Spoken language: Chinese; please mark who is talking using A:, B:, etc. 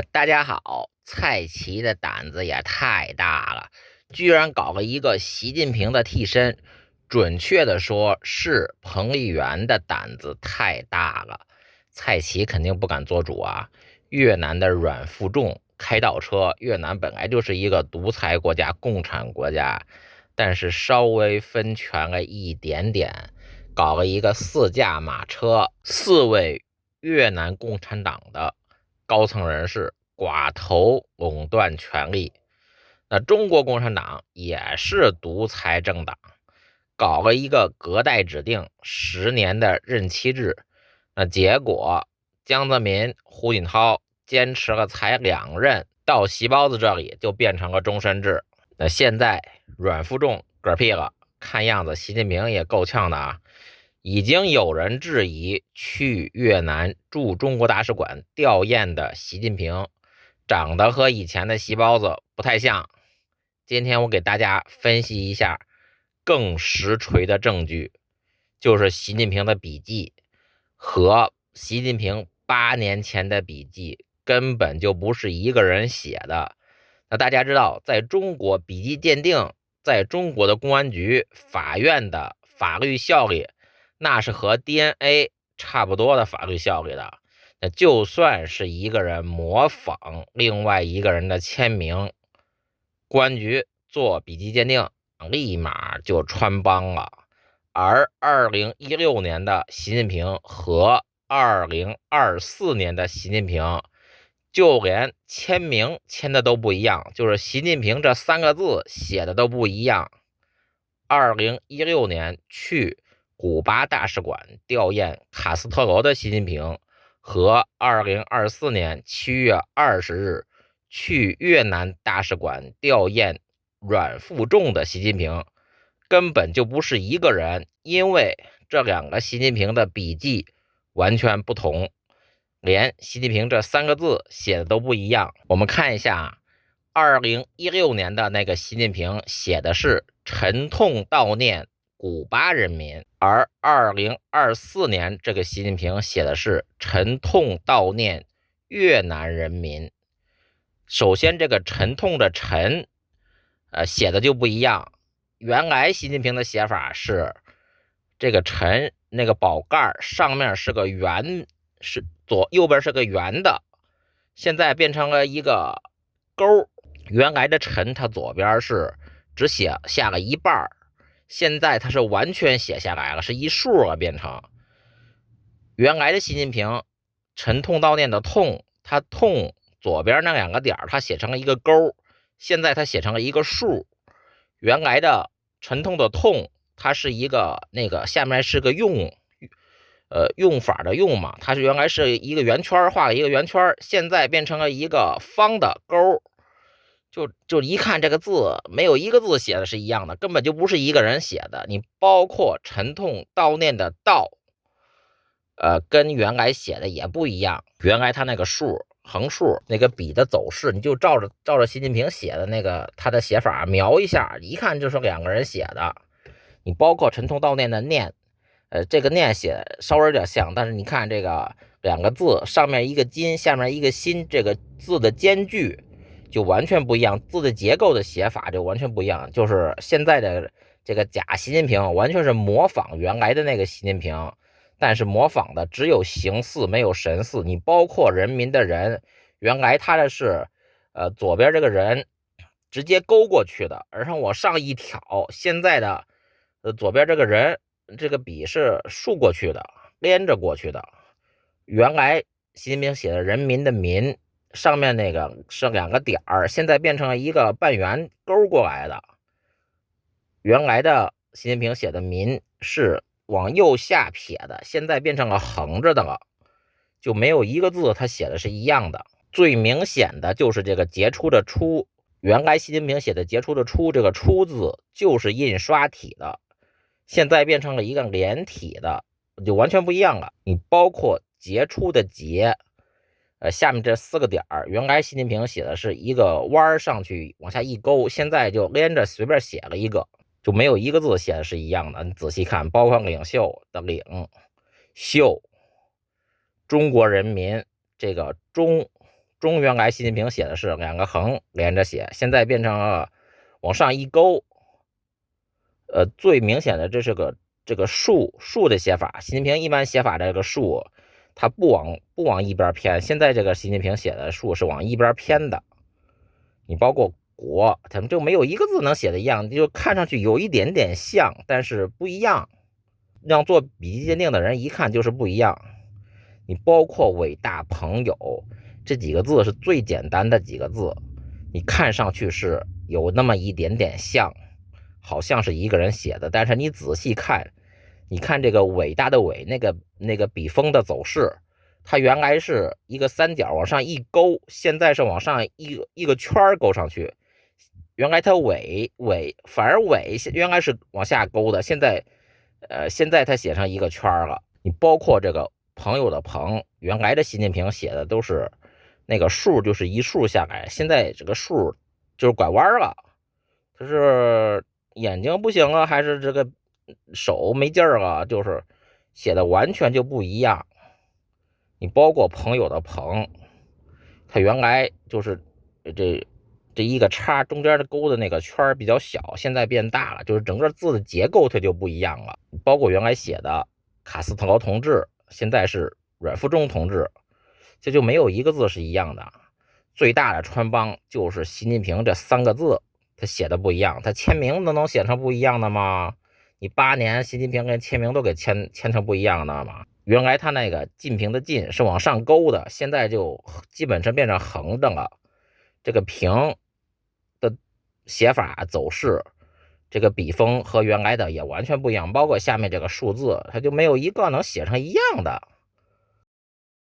A: 大家好，蔡奇的胆子也太大了，居然搞了一个习近平的替身。准确的说，是彭丽媛的胆子太大了。蔡奇肯定不敢做主啊。越南的阮富仲开倒车，越南本来就是一个独裁国家、共产国家，但是稍微分权了一点点，搞了一个四驾马车，四位越南共产党的高层人士寡头垄断权力。那中国共产党也是独裁政党，搞了一个隔代指定10年的任期制。那结果江泽民、胡锦涛坚持了才2任，到习包子这里就变成了终身制。那现在阮富仲嗝屁了，看样子习近平也够呛的啊。已经有人质疑去越南驻中国大使馆吊唁的习近平长得和以前的习包子不太像。今天我给大家分析一下更实锤的证据，就是习近平的笔记和习近平8年前的笔记根本就不是一个人写的。那大家知道，在中国笔迹鉴定，在中国的公安局、法院的法律效力，那是和 DNA 差不多的法律效力的。那就算是一个人模仿另外一个人的签名，公安局做笔迹鉴定，立马就穿帮了。而2016年的习近平和2024年的习近平，就连签名签的都不一样，就是习近平这3个字写的都不一样。2016年去古巴大使馆吊唁卡斯特罗的习近平和2024年7月20日去越南大使馆吊唁阮富仲的习近平根本就不是一个人，因为这2个习近平的笔记完全不同，连习近平这3个字写的都不一样。我们看一下2016年的那个习近平写的是沉痛悼念古巴人民，而2024年这个习近平写的是沉痛悼念越南人民。首先这个沉痛的沉写的就不一样。原来习近平的写法是这个沉那个宝盖上面是个圆，是右边是个圆的，现在变成了一个勾。原来的沉它左边是只写下了一半，现在它是完全写下来了，是一竖了变成。原来的习近平沉痛悼念的痛，它痛左边那2个点它写成了一个勾，现在它写成了一个竖。原来的沉痛的痛，它是一个那个下面是个用法的用嘛，它是原来是一个圆圈，画了一个圆圈，现在变成了一个方的勾。就一看这个字，没有一个字写的是一样的，根本就不是一个人写的。你包括沉痛悼念的悼，跟原来写的也不一样。原来他那个竖横竖那个笔的走势，你就照着习近平写的那个他的写法描一下，一看就是2个人写的。你包括沉痛悼念的念，这个念写稍微有点像，但是你看这个2个字，上面一个金，下面一个心，这个字的间距就完全不一样，字的结构的写法就完全不一样。就是现在的这个假习近平完全是模仿原来的那个习近平，但是模仿的只有形似没有神似。你包括人民的人，原来他的是左边这个人直接勾过去的，而往上一挑，现在的左边这个人这个笔是竖过去的，连着过去的。原来习近平写的人民的民上面那个是2个点儿，现在变成了一个半圆勾过来的。原来的习近平写的民是往右下撇的，现在变成了横着的了，就没有一个字他写的是一样的。最明显的就是这个杰出的出，原来习近平写的杰出的出，这个出字就是印刷体的，现在变成了一个连体的，就完全不一样了。你包括杰出的杰，下面这4个点儿，原来习近平写的是一个弯上去往下一勾，现在就连着随便写了一个，就没有一个字写的是一样的。你仔细看，包括领袖的领、袖、中国人民这个中中原来习近平写的是两个横连着写，现在变成了往上一勾。最明显的这个竖的写法，习近平一般写法这个竖，它不往一边偏，现在这个习近平写的竖是往一边偏的。你包括国，他们就没有一个字能写的一样，就看上去有一点点像，但是不一样，让做笔记鉴定的人一看就是不一样。你包括伟大朋友这几个字是最简单的几个字，你看上去是有那么一点点像，好像是一个人写的，但是你仔细看，你看这个伟大的伟那个笔锋的走势，它原来是一个三角往上一勾，现在是往上一个圈勾上去。原来它反而尾原来是往下勾的，现在它写成一个圈了。你包括这个朋友的朋，原来的习近平写的都是那个竖，就是一竖下来，现在这个竖就是拐弯了，它是眼睛不行了，还是这个手没劲儿了，就是写的完全就不一样。你包括朋友的朋，它原来就是这一个叉中间的勾的那个圈比较小，现在变大了，就是整个字的结构它就不一样了。包括原来写的卡斯特罗同志，现在是阮富仲同志，这就没有一个字是一样的。最大的穿帮就是习近平这三个字，他写的不一样，他签名都能写成不一样的吗？你8年习近平跟签名都给签成不一样的吗？原来他那个近平的近是往上勾的，现在就基本上变成横的了。这个平的写法走势，这个笔锋和原来的也完全不一样，包括下面这个数字，它就没有一个能写成一样的。